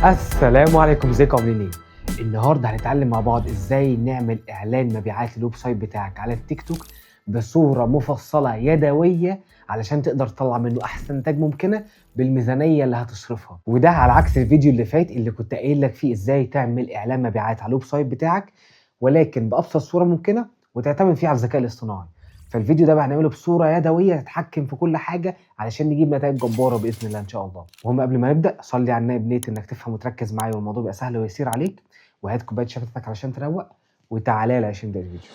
السلام عليكم، ازيكم عاملين ايه؟ النهارده هنتعلم مع بعض ازاي نعمل اعلان مبيعات للويب سايت بتاعك على التيك توك بصوره مفصله يدويه علشان تقدر تطلع منه احسن نتائج ممكنه بالميزانيه اللي هتصرفها. وده على عكس الفيديو اللي فات اللي كنت قايل لك فيه ازاي تعمل اعلان مبيعات على الويب سايت بتاعك ولكن بابسط صوره ممكنه وتعتمد فيه على الذكاء الاصطناعي. فالفيديو ده بقى هنعمله بصوره يدويه تتحكم في كل حاجه علشان نجيب نتائج جباره باذن الله ان شاء الله. المهم قبل ما نبدا صلي على النبي بنيه انك تفهم وتركز معايا والموضوع يبقى سهل ويسير عليك، وهات كوبايه شفتك علشان تروق وتعالى لي عشان نبدا الفيديو.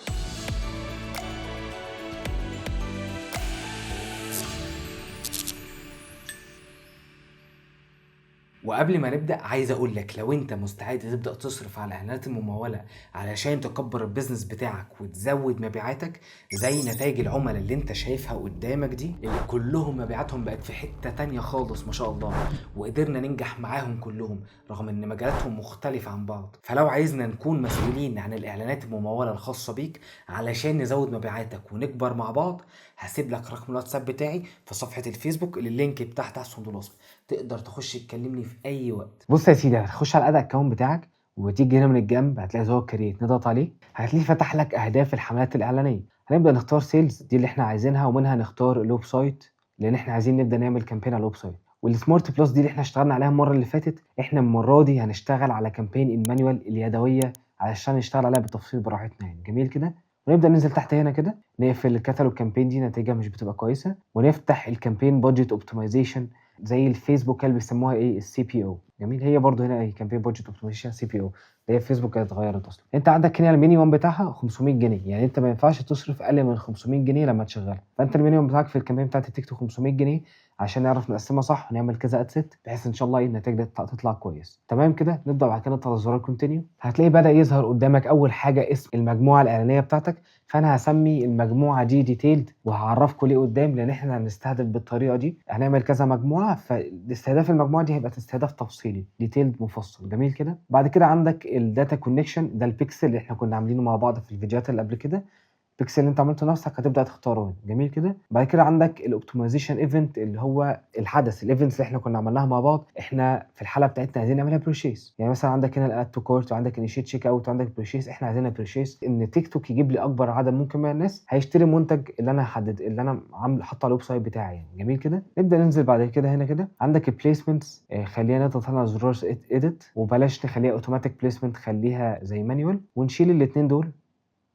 وقبل ما نبدأ عايز اقول لك لو انت مستعد تبدأ تصرف على الاعلانات الممولة علشان تكبر البيزنس بتاعك وتزود مبيعاتك زي نتائج العملاء اللي انت شايفها قدامك دي اللي كلهم مبيعاتهم بقت في حتة تانية خالص ما شاء الله، وقدرنا ننجح معاهم كلهم رغم ان مجالاتهم مختلفة عن بعض. فلو عايزنا نكون مسؤولين عن الاعلانات الممولة الخاصة بيك علشان نزود مبيعاتك ونكبر مع بعض، هسيب لك رقم الواتساب بتاعي في صفحة الفيسبوك اللي اللينك بتاعها تحت صندوق الوصف، تقدر تخش تكلمني في اي وقت. بص يا سيدي، هتخش على الاد اكونت بتاعك وتيجي هنا من الجنب هتلاقي زرار كريت، نضغط عليه هتلاقيه فتح لك اهداف الحملات الاعلانيه. هنبدا نختار سيلز دي اللي احنا عايزينها، ومنها نختار الويب سايت لان احنا عايزين نبدا نعمل كامبين على الويب سايت. والسمارت بلس دي اللي احنا اشتغلنا عليها المره اللي فاتت، احنا المره دي هنشتغل على كامبين المانيوال اليدويه علشان نشتغل عليها بالتفصيل براحتنا يعني. جميل كده. ونبدا ننزل تحت هنا كده نقفل الكتالوج كامبين دي، نتيجه مش بتبقى كويسه، ونفتح الكامبين بادجت اوبتمايزيشن زي الفيسبوك اللي بيسموها ايه السي بي او. جميل. هي برضو هنا ايه كامبين بادجت اوبتمايزيشن سي بي او اللي هي فيسبوك كانت اتغيرت اصلا. انت عندك هنا المينيمم بتاعها 500 جنيه، يعني انت ما ينفعش تصرف اقل من 500 جنيه لما تشغلها. فانت المينيمم بتاعك في الكامبين بتاعت التيك توك 500 جنيه عشان نعرف نقسمها صح ونعمل كذا اد ست بحيث ان شاء الله ايه النتائج تطلع كويس. تمام كده. نبدا بعد كده نضغط على زرار كونتينيو، هتلاقي بدا يظهر قدامك اول حاجه اسم المجموعه الاعلانيه بتاعتك. فانا هسمي المجموعه دي ديتيلد وهعرفكم ليه قدام، لان احنا هنستهدف بالطريقه دي، هنعمل كذا مجموعه فاستهداف المجموعه دي هيبقى استهداف تفصيلي ديتيلد مفصل. جميل كده. بعد كده عندك الداتا كونكشن، ده البيكسل اللي احنا كنا عاملينه مع بعض في الفيديوهات اللي قبل كده. البيكسل اللي انت عملته نفسك هتبدا تختاره هنا. جميل كده. بعد كده عندك الاوبتمايزيشن ايفنت اللي هو الحدث الايفنتس اللي احنا كنا عملناها مع بعض. احنا في الحلقه بتاعتنا عايزين نعملها بريشيس، يعني مثلا عندك هنا الاد تو كورت وعندك انيشيت تشيك اوت وعندك بريشيس. احنا عايزينها بريشيس ان تيك توك يجيب لي اكبر عدد ممكن من الناس هيشتري المنتج اللي انا حدد اللي انا عامل حاطه على الويب سايت بتاعي يعني. جميل كده. نبدا ننزل بعد كده هنا كده عندك البليسمنتس، خلينا نضغط على زرار اديت وبلاش نخليها اوتوماتيك بليسمنت، خليها زي مانيوال ونشيل الاثنين دول.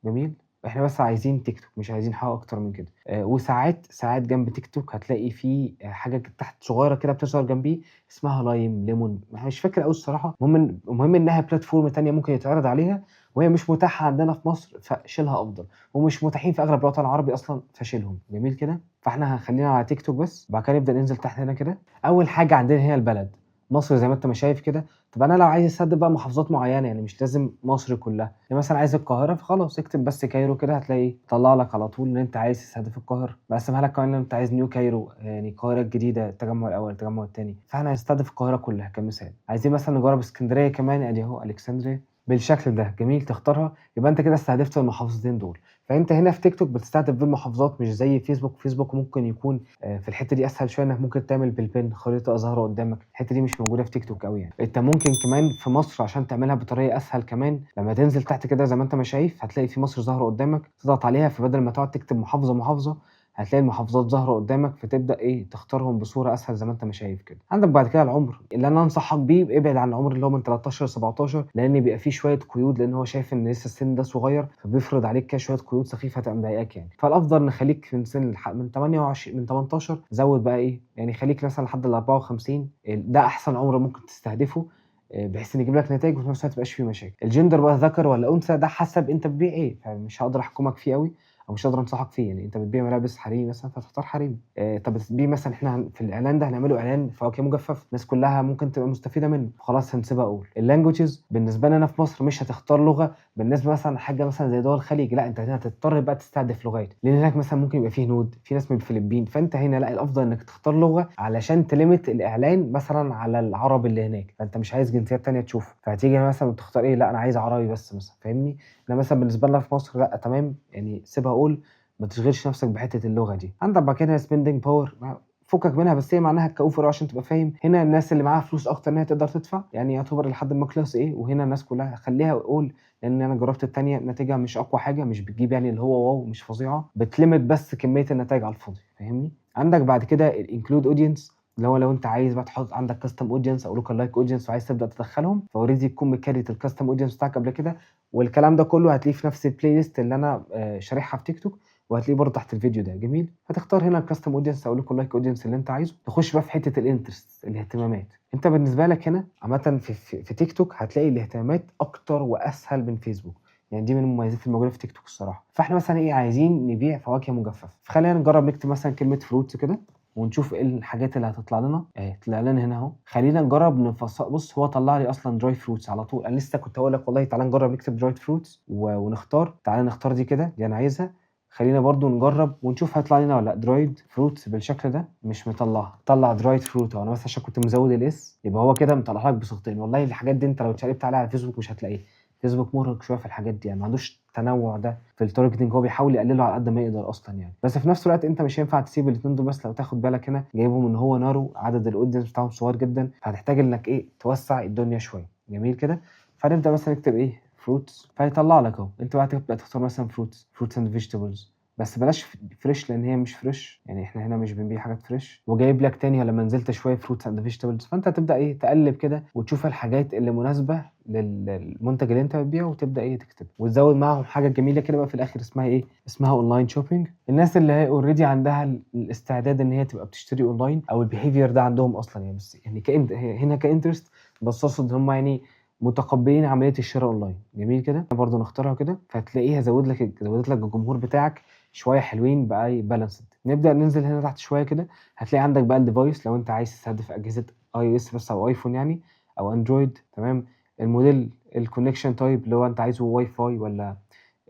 جميل. احنا بس عايزين تيك توك مش عايزين حاجه اكتر من كده. وساعات جنب تيك توك هتلاقي في حاجه تحت صغيره كده بتظهر جنبيه اسمها لايم ليمون، مش فاكر قوي الصراحه. المهم انها بلاتفورم تانية ممكن يتعرض عليها وهي مش متاحه عندنا في مصر فشيلها افضل، ومش متاحين في اغلب الوطن العربي اصلا فشيلهم. جميل كده. فاحنا هنخلينا على تيك توك بس. بعد كده نبدا ننزل تحت هنا كده. اول حاجه عندنا هي البلد مصر زي ما انت ما شايف كده. طب انا لو عايز استهدف بقى محافظات معينه يعني مش لازم مصر كلها، يعني مثلا عايز القاهره فخلاص اكتب بس كايرو كده هتلاقي طلع لك على طول ان انت عايز تستهدف القاهره. بقسمها لك كمان ان انت عايز نيو كايرو يعني القاهره الجديده التجمع الاول التجمع الثاني، فاحنا هنستهدف القاهره كلها كمثال. عايزين مثلا نجرب اسكندريه كمان ادي اهو الكسندريه بالشكل ده. جميل. تختارها يبقى انت كده استهدفت المحافظتين دول. فانت هنا في تيك توك بتستهدف بالمحافظات مش زي فيسبوك. فيسبوك ممكن يكون في الحته دي اسهل شويه انك ممكن تعمل بالبن خريطه ظاهره قدامك، الحته دي مش موجوده في تيك توك قوي يعني. انت ممكن كمان في مصر عشان تعملها بطريقه اسهل كمان لما تنزل تحت كده زي ما انت ما شايف هتلاقي في مصر ظاهره قدامك، تضغط عليها فبدل ما تقعد تكتب محافظه محافظه هتلاقي المحافظات ظاهره قدامك فتبدا ايه تختارهم بصوره اسهل زي ما انت ما شايف كده. عندك بعد كده العمر اللي انا انصحك بيه، ابعد عن العمر اللي هو من 13 ل 17 لان بيبقى فيه شويه قيود، لان هو شايف ان لسه السن ده صغير فبيفرض عليك كده شويه قيود سخيفه هتبقى مضايقاك يعني. فالافضل نخليك في سن من 28 من 18 زود بقى ايه يعني خليك مثلا لحد ال 54. ده احسن عمر ممكن تستهدفه بحيث ان يجيب لك نتائج وفي نفس الوقت ما يبقاش فيه مشاكل. الجندر بقى ذكر ولا انثى ده حسب انت بتبيع ايه، فمش هقدر احكمك فيه قوي او مش هقدر انصحك فيه يعني. انت بتبيع ملابس حريمي مثلا فتختار حريمي. طب بتبيع مثلا احنا في الاعلان ده هنعمله اعلان فواكه مجفف الناس كلها ممكن تبقى مستفيده منه خلاص هنسيبها. اقول اللانجوجز بالنسبه لنا في مصر مش هتختار لغه بالنسبه مثلا حاجه مثلا زي دول الخليج، لا انت هنا هتضطر بقى تستهدف لغات لان هناك مثلا ممكن يبقى فيه هنود في ناس من الفلبين، فانت هنا لا الافضل انك تختار لغه علشان تليمت الاعلان مثلا على العرب اللي هناك، فانت مش عايز جنسيات تانية تشوفه فهتيجي مثلا وتختار ايه لا انا عايز عربي بس مثلا فاهمني. انا مثلا بالنسبه لنا في مصر لا تمام يعني سيبها. اقول ما تشغلش نفسك بحته اللغه دي. عندك بعد كده سبيندنج باور فكك منها، بس هي معناها كاوفر عشان تبقى فاهم. هنا الناس اللي معاها فلوس اكتر ان هي تقدر تدفع، يعني يعتبر لحد ما كلاس ايه، وهنا الناس كلها خليها اقول، لان انا جربت التانية نتيجة مش اقوى حاجة، مش بتجيب يعني اللي هو واو، مش فظيعة، بتلمت بس كمية النتائج على الفاضي، فاهمني. عندك بعد كده الانكلود اودينس، اللي هو لو انت عايز بقى تحط عندك كاستم اودينس او لوكال لايك اودينس وعايز تبدا تدخلهم، فاوريدي تكون مكريت الكاستم اودينس بتاعك قبل كده. والكلام ده كله هتلاقيه في نفس البلاي ليست اللي انا شارحها في تيك توك، وهتلاقيه برضه تحت الفيديو ده. جميل. هتختار هنا الكاستم اودينس او لوكال لايك اودينس اللي انت عايزه. تخش بقى في حته الانترست، الاهتمامات. انت بالنسبه لك هنا عامه في تيك توك هتلاقي الاهتمامات اكتر واسهل من فيسبوك، يعني دي من المميزات الموجوده في تيك توك الصراحه. فاحنا مثلا ايه، عايزين نبيع فواكه مجففه، فخلينا نجرب نكتب مثلا كلمه فروتس كده ونشوف ايه الحاجات اللي هتطلع لنا. طلع لنا هنا اهو. خلينا نجرب نفصل. بص هو طلع لي اصلا دراي فروتس على طول. انا لسه كنت هقول لك والله تعالى نجرب نكتب دراي فروتس ونختار. تعالى نختار دي كده، دي انا عايزها. خلينا برضو نجرب ونشوف هيطلع لنا ولا لا. درايد فروتس بالشكل ده مش مطلعها، طلع درايد فروت اهو. انا بس عشان كنت مزود الاس يبقى هو كده مطلع لك بصيغتين. والله الحاجات دي انت لو اتشقلبت عليها على فيسبوك مش هتلاقيها. فيسبوك مرهق شويه في الحاجات دي، يعني ما عندوش التنوع ده في التارجتنج، هو بيحاول يقلله على قد ما يقدر اصلا يعني. بس في نفس الوقت انت مش هينفع تسيب الاثنين دول بس. لو تاخد بالك هنا جايبهم ان هو نارو، عدد الاودينس بتاعهم صغير جدا، فهتحتاج انك ايه توسع الدنيا شويه. جميل كده. فنبدا مثلا نكتب ايه فروتس، فيطلع لك اهو. انت بقى تبدا تختار مثلا فروتس اند فيجيتابلز، بس بلاش فريش لان هي مش فريش، يعني احنا هنا مش بنبيع حاجات فريش. وجايب لك تاني لما نزلت شويه فروتس اند فيجيتابلز. فانت هتبدا ايه تقلب كده وتشوف الحاجات اللي مناسبه للمنتج اللي انت بتبيعه، وتبدا ايه تكتب وتزود معاهم حاجه جميله كده بقى في الاخر اسمها ايه، اسمها اونلاين شوبينج. الناس اللي هي اوريدي عندها الاستعداد ان هي تبقى بتشتري اونلاين، او البيهيفير ده عندهم اصلا يعني، بس يعني هنا كانترست، بس اقصد هم يعني متقبلين عمليه الشراء اونلاين. جميل كده. برضه نختارها كده، فهتلاقيها زودت لك الجمهور بتاعك شويه حلوين بقى بالانسد. نبدا ننزل هنا تحت شويه كده، هتلاقي عندك بقى الديفايس لو انت عايز تستهدف اجهزه اي او اس بس او ايفون يعني، او اندرويد. تمام. الموديل، الكونكشن تايب اللي هو انت عايزه واي فاي ولا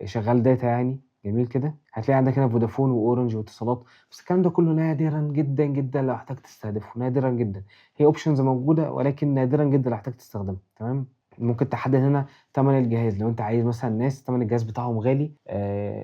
شغال داتا يعني. جميل كده. هتلاقي عندك هنا فودافون واورنج واتصالات، بس الكلام ده كله نادرا جدا جدا لو احتاج تستهدفه، نادرا جدا. هي اوبشنز موجوده ولكن نادرا جدا لو احتاج تستخدمها. تمام. ممكن تحدد هنا ثمن الجهاز، لو انت عايز مثلا ناس ثمن الجهاز بتاعهم غالي،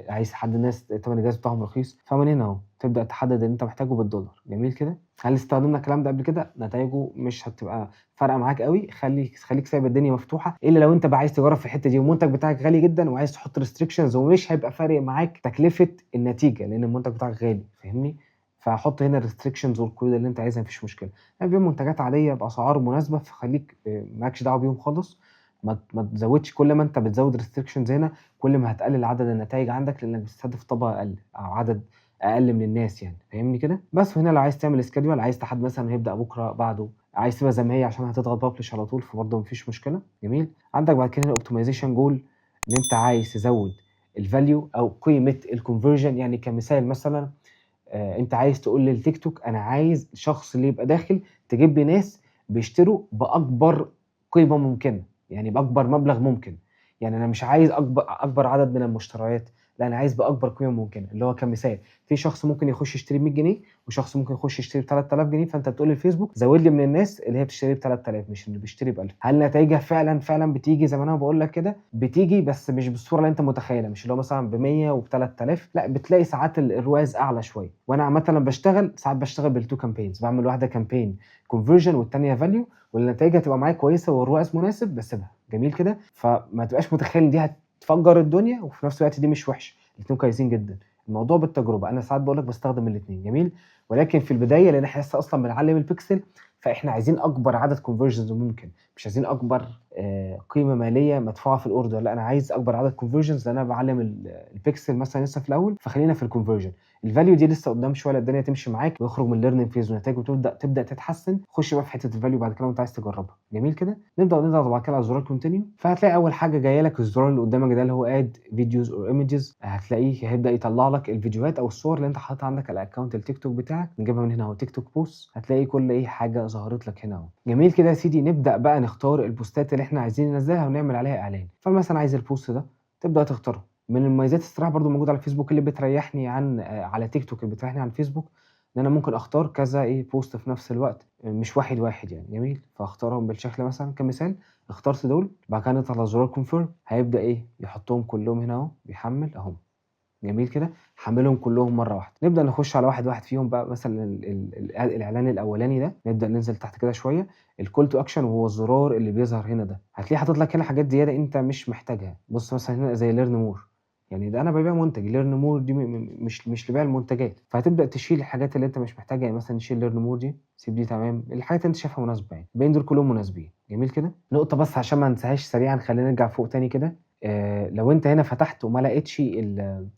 عايز حد ناس ثمن الجهاز بتاعهم رخيص، فمن هنا اهو تبدا تحدد اللي انت محتاجه بالدولار. جميل كده. هل استخدمنا الكلام ده قبل كده؟ نتائجه مش هتبقى فارقه معاك قوي. خليك سايب الدنيا مفتوحه، الا لو انت بقى عايز تجرب في الحته دي والمنتج بتاعك غالي جدا وعايز تحط ريستريكشنز، ومش هيبقى فارق معاك تكلفه النتيجه لان المنتج بتاعك غالي، فاهمني. فحط هنا الريستريكشنز والقيود اللي انت عايزها، مفيش مشكله. يعني منتجات عاديه باسعار مناسبه، فخليك مالكش دعوه بيهم خالص. ما تزودش. كل ما انت بتزود ريستريكشنز هنا كل ما هتقلل عدد النتائج عندك، لانك بتستهدف طبقه اقل او عدد اقل من الناس يعني، فاهمني كده. بس هنا لو عايز تعمل سكادول، عايز تحدد مثلا هيبدا بكره بعده، عايز تبقى زي ما هي عشان هتضغط بابلش على طول، فبرضه مفيش مشكله. جميل. عندك بعد كده هنا اوبتمايزيشن جول، ان انت عايز تزود الفاليو او قيمه الكونفرجن. يعني كمثال مثلا انت عايز تقول للتيك توك انا عايز الشخص اللي يبقى داخل تجيب لي ناس بيشتروا باكبر قيمه ممكنه، يعني باكبر مبلغ ممكن. يعني انا مش عايز اكبر عدد من المشتريات، لا انا عايز باكبر قيمه ممكنه. اللي هو كمثال، في شخص ممكن يخش يشتري ب 100 جنيه، وشخص ممكن يخش يشتري ب 3000 جنيه، فانت بتقول للفيسبوك زود لي من الناس اللي هي بتشتري ب 3000 مش اللي بيشتري ب 1000. هل نتائجها فعلا بتيجي زي ما انا بقول لك كده؟ بتيجي، بس مش بالصوره اللي انت متخيلها. مش اللي هو مثلا ب 100 وب 3000، لا بتلاقي ساعات الرواز اعلى شويه. وانا عامه لما بشتغل ساعات بشتغل بالتو كامبينز، بعمل واحده كامبين كونفرجن والثانيه فاليو، والنتائج هتبقى معايا كويسه والرواز مناسب بسيبها. جميل كده. فما تبقاش متخيل دي هتفجر الدنيا وفي نفس الوقت دي مش وحشه، الاثنين كويسين جدا. الموضوع بالتجربه. انا ساعات بقول لك بستخدم الاثنين. جميل. ولكن في البدايه لان احنا لسه اصلا بنعلم البيكسل، فاحنا عايزين اكبر عدد كونفرجنز ممكن، مش عايزين اكبر قيمه ماليه مدفوعه في الاوردر، لا انا عايز اكبر عدد كونفرجنز لان انا بعلم البيكسل مثلا لسه في الاول. فخلينا في الكونفرجن. الفاليو دي لسه قدام شويه الدنيا تمشي معاك ويخرج من الليرنينج فيز ونتائجه تبدا تتحسن. خش بقى في حته الفاليو بعد كده وانت عايز تجربها. جميل كده. نبدا نضغط بعد كده على زرار كونتينيو، فهتلاقي اول حاجه جايه لك الزرار اللي قدامك ده اللي هو اد فيديوز اور ايمجز. هتلاقيه هيبدا يطلع لك الفيديوهات او الصور اللي انت حاططها عندك على الاكونت التيك توك بتاعك. نجيبها من هنا اهو تيك توك بوست، هتلاقي كل ايه حاجه ظهرت لك هنا اهو. جميل كده يا سيدي. نبدا بقى نختار البوستات اللي احنا عايزين ننزلها ونعمل عليها اعلان. فمثلا عايز البوست ده، تبدا تختاره. من المميزات الصراحه برضو موجوده على الفيسبوك اللي بتريحني عن على تيك توك، اللي بتريحني عن فيسبوك، ان انا ممكن اختار كذا ايه بوست في نفس الوقت، مش واحد يعني. جميل. فاختارهم بالشكل مثلا كمثال. اخترت دول، بعد كده نطلع على زرار كونفيرم، هيبدا ايه يحطهم كلهم هنا اهو، بيحمل اهو. جميل كده، هاحمّلهم كلّهم مرّة واحدة. نبدأ نخش على واحد واحد فيهم بقى، مثلًا الإعلان الأولاني ده، نبدأ ننزل تحت كده شوية، الcall to action وهو الزرار اللي بيظهر هنا ده، هتلاقيه حاطط لك هنا حاجات زيادة أنت مش محتاجها. بُص مثلًا هنا زي learn more، يعني ده أنا بابيع منتج، learn more دي مش لبيع المنتجات، فهتبدأ تشيل الحاجات اللي أنت مش محتاجها، يعني مثلًا نشيل learn more دي، سيب دي تمام، الحاجات اللي أنت شايفها مناسبة يعني، الباقيين دول كلّهم مناسبين. جميل كده. نقطة بس عشان ما انساهاش سريعًا، خلّينا نرجع فوق تاني كده. لو أنت هنا فتحت وما لقيتش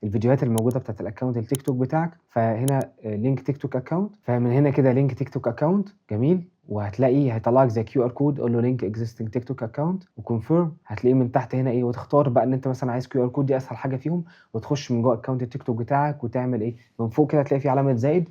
الفيديوهات الموجودة بتاعة الaccount التيك توك بتاعك، فهنا link TikTok account، فمن هنا كده link TikTok account جميل، وهتلاقيه هيطلّع لك زي QR code، قُل له link existing TikTok account وconfirm، هتلاقيه من تحت هنا إيه، وتختار بقى إن أنت مثلًا عايز QR code، دي أسهل حاجة فيهم، وتخش من جوّه account التيك توك بتاعك وتعمل إيه، من فوق كده هتلاقي في علامة زائد،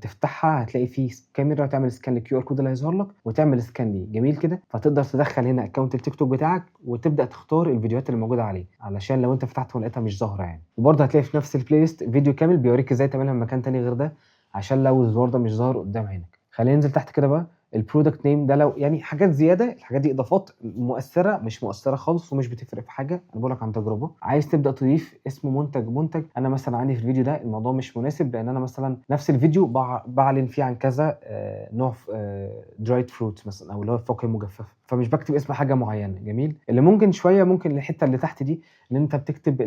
تفتحها هتلاقي في كاميرا تعمل scan للQR code اللي هيظهر لك وتعمل scan ليه. جميل كده. فتقدر تدخّل هنا account التيك توك بتاعك وتبدأ تختار الفيديوهات اللي موجودة عليه، علشان لو أنت فتحت ولقيتها مش ظاهرة يعني. وبرضه هتلاقي في نفس الplaylist فيديو كامل بيوريك إزاي تعملها من مكان تاني غير ده، عشان لو الزرار ده مش ظاهر قدّام عينك. خلّينا ننزل تحت كده بقى، الproduct name ده لو يعني حاجات زيادة، الحاجات دي إضافات مؤثرة، مش مؤثرة خالص ومش بتفرق في حاجة، أنا باقول لك عن تجربة. عايز تبدأ تضيف اسم منتج، أنا مثلًا عندي في الفيديو ده الموضوع مش مناسب، لإن أنا مثلًا نفس الفيديو باعلن فيه عن كذا نوع dried fruits مثلًا، أو اللي هو الفواكه المجففة، فمش باكتب اسم حاجة معينة. جميل. اللي ممكن شوية، ممكن الحتة اللي تحت دي، إن أنت بتكتب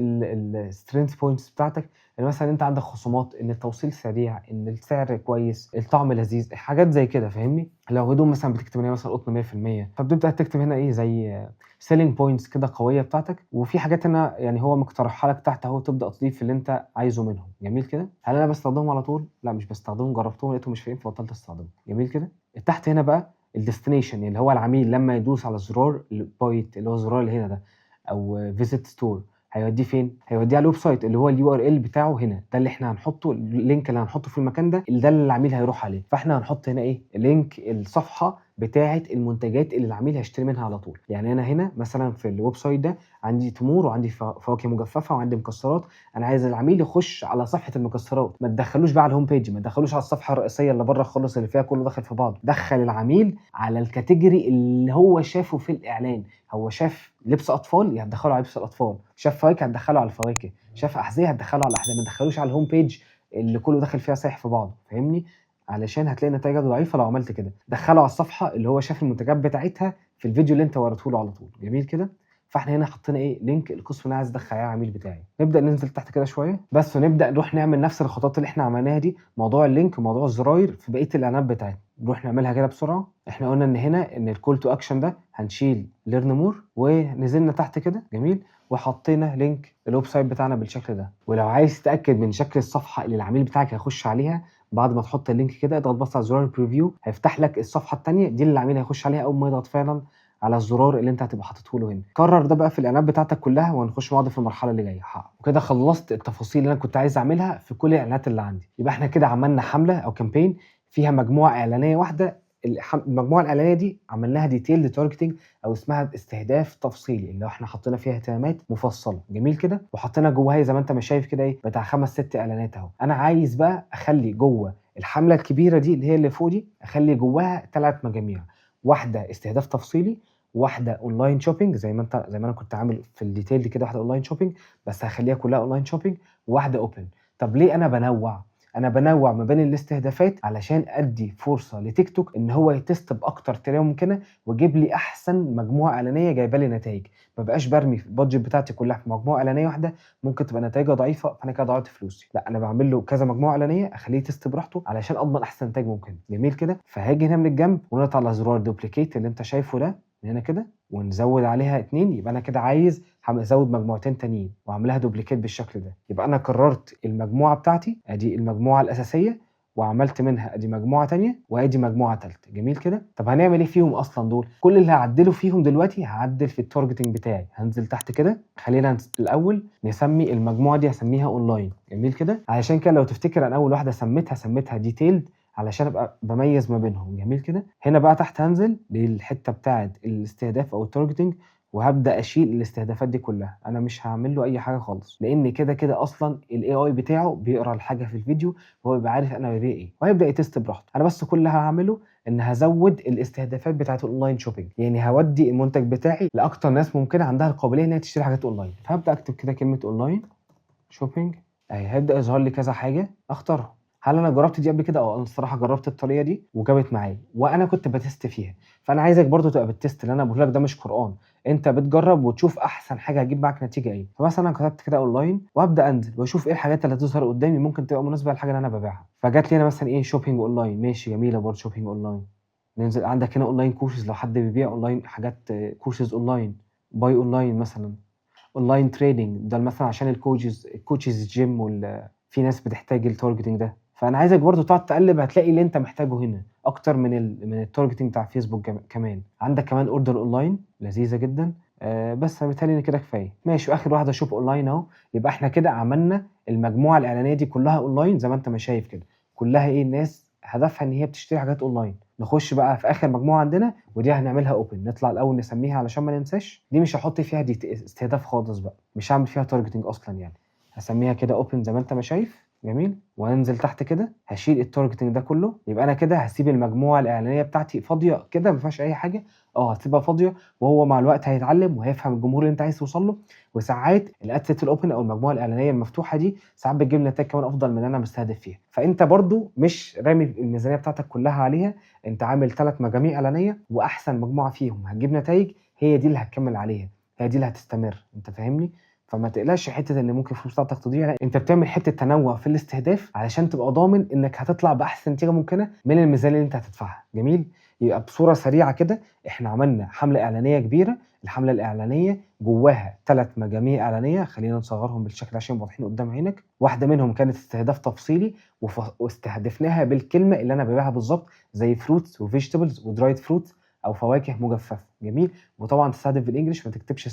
الstrength points بتاعتك، إن مثلًا أنت عندك خصومات، إن التوصيل سريع، إن السعر كويس، الطعم لذيذ، حاجات زي كده فاهمني؟ لو هدوم مثلًا بتكتب إن هي مثلًا قطن 100%، فبتبدأ تكتب هنا إيه زي selling points كده قوية بتاعتك، وفي حاجات هنا يعني هو مقترحها لك تحت أهو، تبدأ تضيف اللي أنت عايزه منهم. جميل كده. هل أنا باستخدمهم على طول؟ لأ مش باستخدمهم، جربتهم لقيتهم مش فارقين فبطلت أستخدمهم. جميل كده. تحت هنا بقى الdestination، اللي هو العميل لمّا يدوس على زرار الbuy اللي هو الزرار اللي هنا ده، أو visit store، هيوديه فين؟ هيوديه على الويب سايت اللي هو الURL بتاعه هنا، ده اللي إحنا هنحطه، اللينك اللي هنحطه في المكان ده، ده اللي العميل هيروح عليه. فإحنا هنحط هنا إيه، لينك الصفحة بتاعة المنتجات اللي العميل هيشتري منها على طول. يعني أنا هنا مثلًا في الويب سايت ده عندي تمور وعندي فواكه مجففة وعندي مكسرات، أنا عايز العميل يخش على صفحة المكسرات، ما تدخلوش بقى على الhome page، ما تدخلوش على الصفحة الرئيسية اللي برّه خالص اللي فيها كله داخل في بعضه، دخّل العميل على الcategory اللي هو شافه في الإعلان. هو شاف لبس أطفال، هتدخّله على لبس الأطفال، شاف فواكه هتدخّله على الفواكه، شاف أحذية هتدخّله على الأحذية، ما تدخّلوش على الhome page اللي كلّه داخل فيها سايح في بعضه، فاهمني؟ علشان هتلاقي نتايجك ضعيفة لو عملت كده. دخّله على الصفحة اللي هو شاف المنتجات بتاعتها في الفيديو اللي أنت وريته له على طول. جميل كده. فإحنا هنا حطينا إيه، لينك القسم اللي أنا عايز أدخّل عليه العميل بتاعي. نبدأ ننزل تحت كده شوية بس، ونبدأ نروح نعمل نفس الخطوات اللي إحنا عملناها دي، موضوع اللينك وموضوع الزراير في بقية الإعلانات بتاعتنا. نروح نعملها كده بسرعة. إحنا قُلنا إن هنا إن الcall to action ده هنشيل learn more، ونزلنا تحت كده جميل، وحطينا لينك الويب سايت بتاعنا بالشكل ده. ولو عايز تتأكد من شكل الصفحة اللي العميل بتاعك هيخش عليها بعد ما تحط اللينك كده، اضغط بس على زرار الpreview، هيفتح لك الصفحة التانية دي اللي العميل هيخش عليها أول ما يضغط فعلًا على الزرار اللي أنت هتبقى حاططه له هنا. كرر ده بقى في الإعلانات بتاعتك كلها، وهنخش مع بعض في المرحلة اللي جاية. وكده خلصت التفاصيل اللي أنا كنت عايز أعملها في كل الإعلانات اللي عندي. يبقى إحنا كده عملنا حملة أو campaign فيها مجموعة إعلانية واحدة، المجموعة الإعلانية دي عملناها detailed targeting، أو اسمها استهداف تفصيلي، اللي هو إحنا حطينا فيها اهتمامات مفصلة. جميل كده. وحطينا جواها زي ما أنت ما شايف كده إيه، بتاع 5 6 إعلانات أهو. أنا عايز بقى أخلي جوه الحملة الكبيرة دي اللي هي اللي فوق دي، أخلي جواها 3 مجاميع، واحدة استهداف تفصيلي، واحدة أونلاين شوبينج زي ما أنا كنت عامل في الديتيل دي كده، واحدة أونلاين شوبينج بس هاخليها كلها أونلاين شوبينج، وواحدة أوبن. طب ليه أنا بانوّع؟ أنا بانوّع ما بين الاستهدافات علشان أدّي فرصة لتيك توك إن هو يتست بأكتر طريقة ممكنة، ويجيب لي أحسن مجموعة إعلانية جايبة لي نتايج، ما ابقاش بارمي البادجت بتاعتي كلها في مجموعة إعلانية واحدة ممكن تبقى نتايجها ضعيفة، فأنا كده ضيّعت فلوسي. لأ، أنا باعمل له كذا مجموعة إعلانية أخليه يتست براحته علشان أضمن أحسن نتايج ممكن. جميل كده. فهاجي هنا من الجنب ونضغط على زرار duplicate اللي أنت شايفه ده من هنا كده، ونزوّد عليها 2، يبقى أنا كده عايز أزوّد مجموعتين تانيين وأعملها duplicate بالشكل ده. يبقى أنا كررت المجموعة بتاعتي، أدي المجموعة الأساسية، وعملت منها أدي مجموعة تانية وأدي مجموعة تالتة. جميل كده. طب هنعمل إيه فيهم أصلًا دول؟ كل اللي هاعدّله فيهم دلوقتي هاعدّل في الtargeting بتاعي. هانزل تحت كده، خلينا الأول نسمي المجموعة دي هاسميها أونلاين. جميل كده. علشان كده لو تفتكر أنا أول واحدة سميتها detailed علشان أبقى باميّز ما بينهم. جميل كده. هنا بقى تحت هانزل للحتة بتاعة الاستهداف أو الtargeting، وهابدأ أشيل الاستهدافات دي كلها. أنا مش هاعمل له أي حاجة خالص، لإن كده أصلًا الAI بتاعه بيقرا الحاجة في الفيديو وهو بيبقى عارف أنا بابيع إيه، وهيبدأ يتست براحته. أنا بس كل اللي هاعمله إن هازوّد الاستهدافات بتاعة الأونلاين شوبينج، يعني هاودّي المنتج بتاعي لأكتر ناس ممكنة عندها القابلية إن هي تشتري حاجات أونلاين. فهابدأ أكتب كده كلمة أونلاين شوبينج هيبدا يظهر لي كذا حاجه اختارهم. هل انا جربت دي قبل كده؟ انا الصراحه جربت الطريقه دي وجابت معايا وانا كنت بتست فيها. فانا عايزك برضو تبقى بتست، اللي انا بقول لك ده مش قران، انت بتجرب وتشوف احسن حاجه هتجيب معاك نتيجه ايه. فمثلا انا كتبت كده اونلاين وابدا انزل واشوف ايه الحاجات اللي هتظهر قدامي ممكن تبقى مناسبه للحاجه اللي انا ببيعها. فجات لي انا مثلا ايه، شوبينج اونلاين، ماشي جميله برضو شوبينج اونلاين. ننزل عندك هنا اونلاين كورسز، لو حد بيبيع اونلاين حاجات، كورسز اونلاين، باي اونلاين مثلا. اونلاين تريدنج ده مثلا عشان الكوتشز الجيم في ناس بتحتاج التارجتنج ده. فانا عايزك برضو تقعد تقلب، هتلاقي اللي انت محتاجه هنا اكتر من التارجتنج بتاع فيسبوك. كمان عندك كمان اوردر اونلاين لذيذه جدا. بس انا بالتالي ان كده كفايه. ماشي، واخر واحده شوب اونلاين اهو. يبقى احنا كده عملنا المجموعه الاعلانيه دي كلها اونلاين زي ما انت ما شايف كده، كلها ايه، الناس هدفها ان هي بتشتري حاجات اونلاين. نخش بقى في اخر مجموعه عندنا ودي هنعملها اوبن، نطلع الاول نسميها علشان ما ننساش. دي مش هحط فيها دي استهداف خالص بقى، مش هعمل فيها تارجتنج اصلا يعني. هسميها كده اوبن زي ما انت ما شايف، جميل. وانزل تحت كده هشيل التارجتنج ده كله. يبقى انا كده هسيب المجموعه الاعلانيه بتاعتي فاضيه كده ما فيهاش اي حاجه. هتسيبها فاضيه وهو مع الوقت هيتعلم وهيفهم الجمهور اللي انت عايز توصل له. وساعات الادسيت الاوبن او المجموعه الاعلانيه المفتوحه دي ساعات بتجيب نتائج كمان افضل من اللي انا مستهدف فيها. فانت برضو مش رامي الميزانيه بتاعتك كلها عليها، انت عامل 3 مجاميع اعلانيه واحسن مجموعه فيهم هتجيب نتائج، هي دي اللي هتكمل عليها، هي دي اللي هتستمر. انت فاهمني؟ فما تقلقش حته ان ممكن الفلوس بتاعتك تضيع، لا انت بتعمل حته تنوع في الاستهداف علشان تبقى ضامن انك هتطلع باحسن نتيجه ممكنه من الميزانيه اللي انت هتدفعها. جميل. يبقى بصوره سريعه كده احنا عملنا حمله اعلانيه كبيره. الحمله الاعلانيه جواها 3 مجاميع اعلانيه، خلينا نصغرهم بالشكل عشان واضحين قدام عينك. واحده منهم كانت استهداف تفصيلي واستهدفناها بالكلمه اللي انا ببيعها بالظبط، زي فروتس وفيجيتابلز ودرايد فروتس او فواكه مجففه. جميل. وطبعا تستهدف بالانجلش، ما تكتبش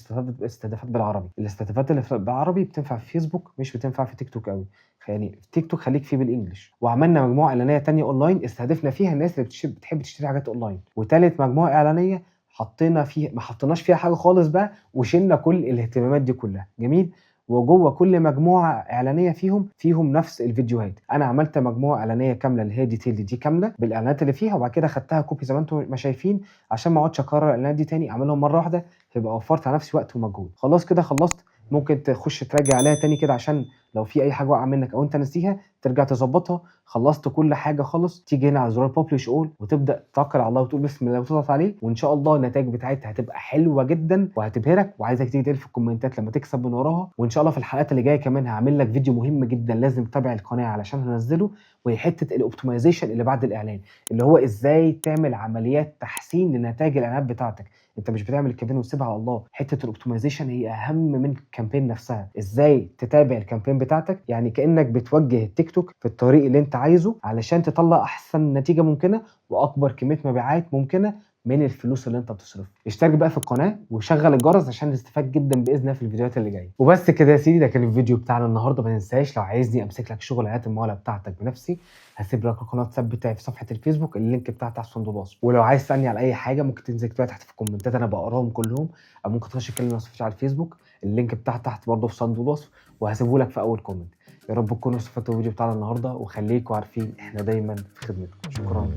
استهدافات بالعربي. الاستهدافات اللي بالعربي بتنفع في فيسبوك مش بتنفع في تيك توك قوي، يعني في تيك توك خليك فيه بالانجلش. وعملنا مجموعه اعلانيه تانية اونلاين استهدفنا فيها الناس اللي بتحب تشتري حاجات اونلاين. وثالث مجموعه اعلانيه حطينا فيها ما حطيناش فيها حاجه خالص بقى وشلنا كل الاهتمامات دي كلها. جميل. وجوه كل مجموعه اعلانيه فيهم نفس الفيديوهات. انا عملت مجموعه اعلانيه كامله اللي هي ديتيل دي كامله بالاعلانات اللي فيها، وبعد كده خدتها كوبي زي ما انتم ما شايفين عشان ما اقعدش اكرر الاعلانات دي تاني، اعملهم مره واحده فيبقى وفرت على نفسي وقت ومجهود. خلاص كده خلصت. ممكن تخش تراجع عليها تاني كده عشان لو في اي حاجه واقعه منك او انت نسيها ترجع تظبطها. خلصت كل حاجه خالص، تيجي هنا على زرار ببلش اول وتبدا توكل على الله وتقول بسم الله وتضغط عليه، وان شاء الله النتائج بتاعتها هتبقى حلوه جدا وهتبهرك. وعايزك تيجي تقول في الكومنتات لما تكسب من وراها. وان شاء الله في الحلقات اللي جايه كمان هعمل لك فيديو مهم جدا لازم تتابع القناه علشان هنزله، وهي حته الاوبتمايزيشن اللي بعد الاعلان، اللي هو ازاي تعمل عمليات تحسين لنتائج الاعلانات بتاعتك. انت مش بتعمل الكامبين وتسيبها على الله، حته الاوبتمايزيشن هي اهم من الكامبين نفسها. ازاي تتابع الكامبين بتاعتك، يعني كانك بتوجه التيك توك في الطريق اللي انت عايزه علشان تطلع احسن نتيجه ممكنه واكبر كميه مبيعات ممكنه من الفلوس اللي انت بتصرفها. اشترك بقى في القناه وشغل الجرس عشان تستفاد جدا باذن الله في الفيديوهات اللي جايه. وبس كده يا سيدي، ده كان الفيديو بتاعنا النهارده. ما تنساش لو عايزني امسك لك شغلانات المقاوله بتاعتك بنفسي، هسيب لك القناه الواتساب بتاعي في صفحه الفيسبوك، اللينك بتاعها تحت صندوق الوصف. ولو عايز تسالني على اي حاجه ممكن تنزل كده تحت في الكومنتات، انا بقراهم كلهم. او ممكن تخش تكلمني على الفيسبوك، اللينك بتاعها تحت برضه في صندوق الوصف وهسيبه لك في اول كومنت. يا رب تكونوا استفدتوا بالفيديو بتاعنا النهارده، وخليكم عارفين احنا دايما في خدمتكم. شكرا.